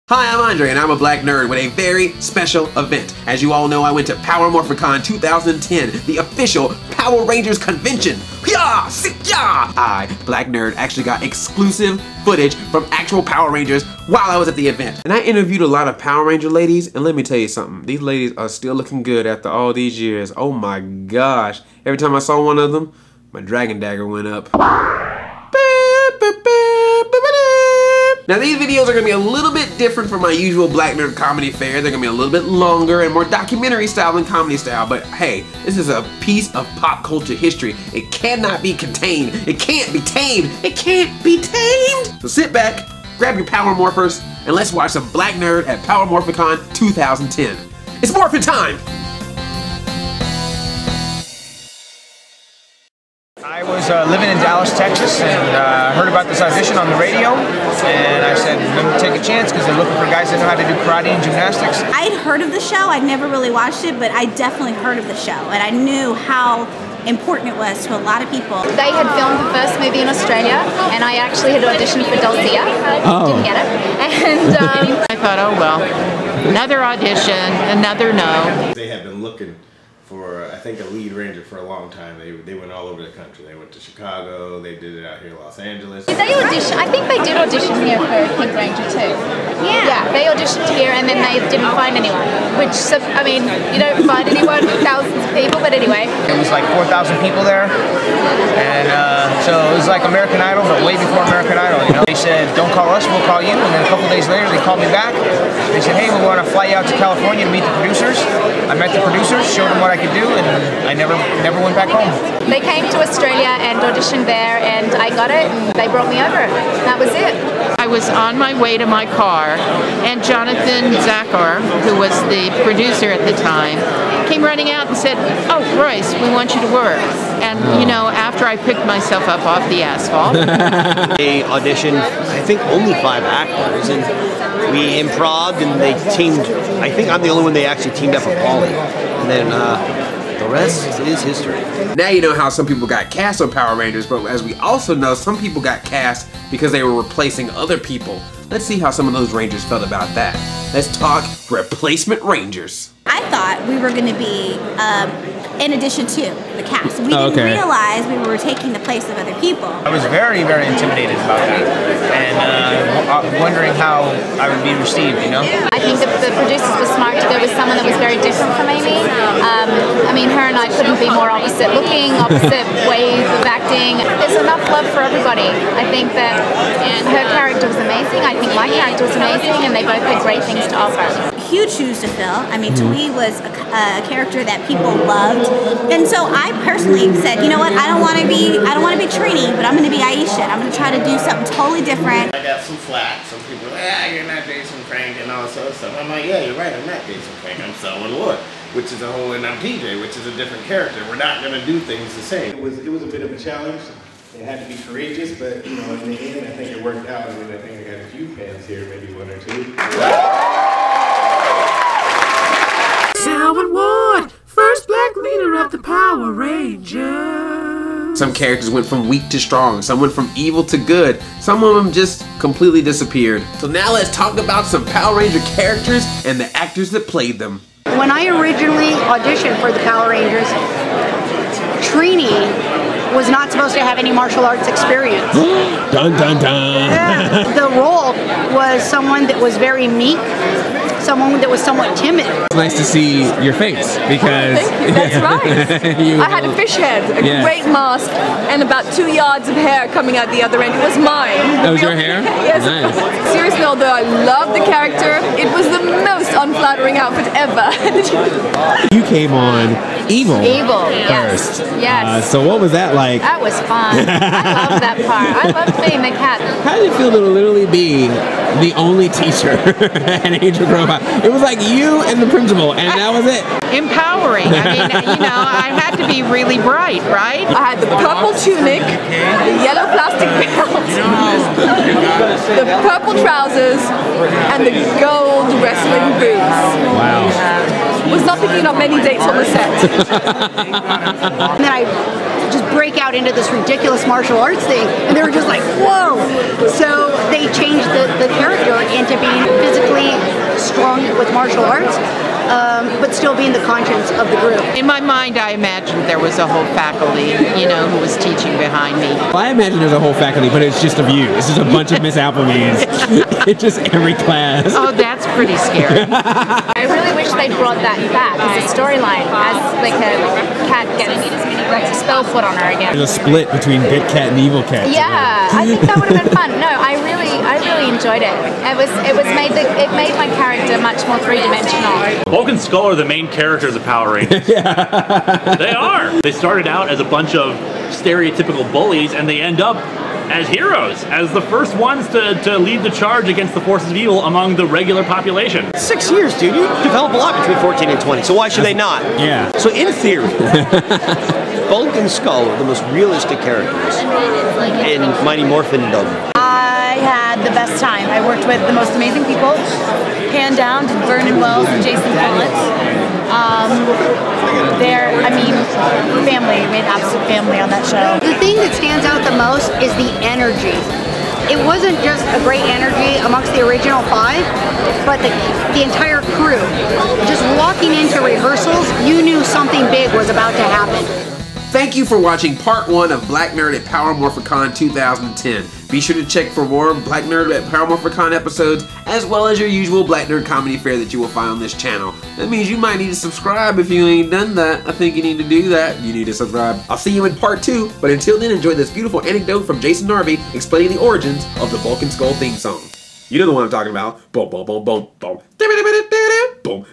Hi, I'm Andre, and I'm a black nerd with a very special event. As you all know, I went to MORPHICON 2010, the official Power Rangers convention. Yeah, yeah! I, black nerd, actually got exclusive footage from actual Power Rangers while I was at the event. And I interviewed a lot of Power Ranger ladies, and let me tell you something. These ladies are still looking good after all these years. Oh my gosh. Every time I saw one of them, my dragon dagger went up. Now these videos are going to be a little bit different from my usual black nerd comedy fare. They're going to be a little bit longer and more documentary style than comedy style. But hey, this is a piece of pop culture history. It cannot be contained. It can't be tamed. It can't be tamed. So sit back, grab your Power Morphers, and let's watch some black nerd at MORPHICON 2010. It's morphin' time! I was living in Dallas, Texas, and heard about this audition on the radio, and I said, let me take a chance because they're looking for guys that know how to do karate and gymnastics. I'd heard of the show. I'd never really watched it, but I definitely heard of the show, and I knew how important it was to a lot of people. They had filmed the first movie in Australia, and I actually had auditioned for Dulcia. Didn't get it. And I thought, oh well, another audition, another no. They had been looking for, I think, a lead ranger for a long time. They went all over the country. They went to Chicago, they did it out here in Los Angeles. did they audition? I think they did audition here for Pink Ranger too. Yeah, they auditioned here and then they didn't find anyone. Which, I mean, you don't find anyone, thousands of people, but anyway. It was like 4,000 people there, and so it was like American Idol, but way before American Idol, you know. They said, don't call us, we'll call you, and then a couple days later they called me back. They said, hey, we want to fly you out to California to meet the producers. I met the producers, showed them what I could do, and I never went back home. They came to Australia and auditioned there, and I got it, and they brought me over. That was it. I was on my way to my car, and Jonathan Zachar, who was the producer at the time, came running out and said, oh, Royce, we want you to work. And, you know, after I picked myself up off the asphalt. They auditioned, I think, only 5 actors, and we improv'd, and they teamed. I think I'm the only one they actually teamed up with Paulie. And then the rest is history. Now you know how some people got cast on Power Rangers, but as we also know, some people got cast because they were replacing other people. Let's see how some of those Rangers felt about that. Let's talk replacement Rangers. I thought we were going to be in addition to the cast. We didn't realize we were taking the place of other people. I was very, very intimidated about that, and wondering how I would be received, you know? I think the producers were smart to go with someone that was very different from Amy. I mean, her and I couldn't be more opposite looking, opposite ways of acting. There's enough love for everybody. I think that her character was amazing. I think my character was amazing, and they both had great things to offer. Huge shoes to fill. I mean, Tui was a character that people loved, and so I personally said, you know what? I don't want to be Trini, but I'm going to be Aisha. I'm going to try to do something totally different. I got some flack. Some people are like, ah, you're not Jason Frank and all sorts of stuff. I'm like, yeah, you're right. I'm not Jason Frank. I'm Selwyn Wood, which is a whole, and I'm PJ, which is a different character. We're not going to do things the same. It was a bit of a challenge. It had to be courageous, but you know, in the end, I think it worked out. I mean, I think I got a few fans here, maybe 1 or 2. Selwyn Wood, first black leader of the Power Rangers. Some characters went from weak to strong, some went from evil to good, some of them just completely disappeared. So now let's talk about some Power Ranger characters and the actors that played them. When I originally auditioned for the Power Rangers, Trini was not supposed to have any martial arts experience. Dun dun dun! Yeah. The role was someone that was very meek, someone that was somewhat timid. It's nice to see your face because... Thank you, that's right. I had a fish head, a great mask, and about 2 yards of hair coming out the other end. It was mine. That was your hair? Yes. Nice. Seriously, although I love the character, it was the most unflattering outfit ever. You came on Evil Yes. first. Yes. So what was that like? That was fun. I loved that part. I loved being the cat. How did it feel to literally be the only teacher at Angel Grove? It was like you and the principal, and that was it. Empowering. I mean, you know, I had to be really bright, right? I had the purple tunic, the yellow plastic belt, the purple trousers, and the gold wrestling boots. Wow. Was not picking up many dates on the set. And then I just break out into this ridiculous martial arts thing, and they were just like, whoa! So they changed the character into being physically strong with martial arts, but still being the conscience of the group. In my mind, I imagined there was a whole faculty, you know, who was teaching behind me. Well, I imagine there's a whole faculty, but it's just of you. It's just a bunch of Miss Applebee's. It's just every class. Oh, that's pretty scary. I really wish they'd brought that back as a storyline, as like a cat gets a spell put on her again. There's a split between good cat and evil cat. Yeah, I think that would have been fun. No, I really enjoyed it. It made my character much more three-dimensional. Bulk and Skull are the main characters of Power Rangers. They are. They started out as a bunch of stereotypical bullies, and they end up as heroes, as the first ones to lead the charge against the forces of evil among the regular population. 6 years, dude. You develop a lot between 14 and 20, so why should they not? Yeah. So in theory, Bulk and Skull are the most realistic characters in Mighty Morphindom. I had the best time. I worked with the most amazing people, hand down to Vernon Wells and Jason Collins. Family. We made absolute family on that show. The thing that stands out the most is the energy. It wasn't just a great energy amongst the original 5, but the entire crew. Just walking into rehearsals, you knew something big was about to happen. Thank you for watching part 1 of Black Nerd at Power MORPHICON 2010. Be sure to check for more Black Nerd at Power MORPHICON episodes, as well as your usual Black Nerd comedy fare that you will find on this channel. That means you might need to subscribe if you ain't done that. I think you need to do that. You need to subscribe. I'll see you in part 2, but until then, enjoy this beautiful anecdote from Jason Narby explaining the origins of the Bulk and Skull theme song. You know the one I'm talking about. Boom, boom, boom, boom, boom. Boom.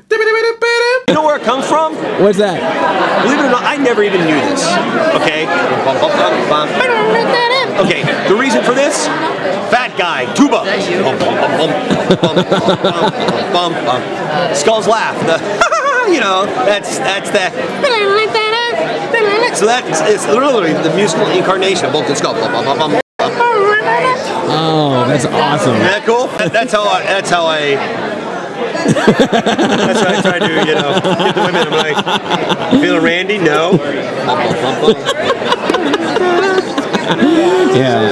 You know where it comes from? What's that? Believe it or not, I never even knew this. Okay? Okay, the reason for this? Fat guy, tuba. Skull's laugh. You know, that's that. So it's literally the musical incarnation of Bulk and Skull. Oh, that's awesome. Isn't that cool? That's how I try to, you know, get the women. I'm like, feeling Randy? No. Yeah.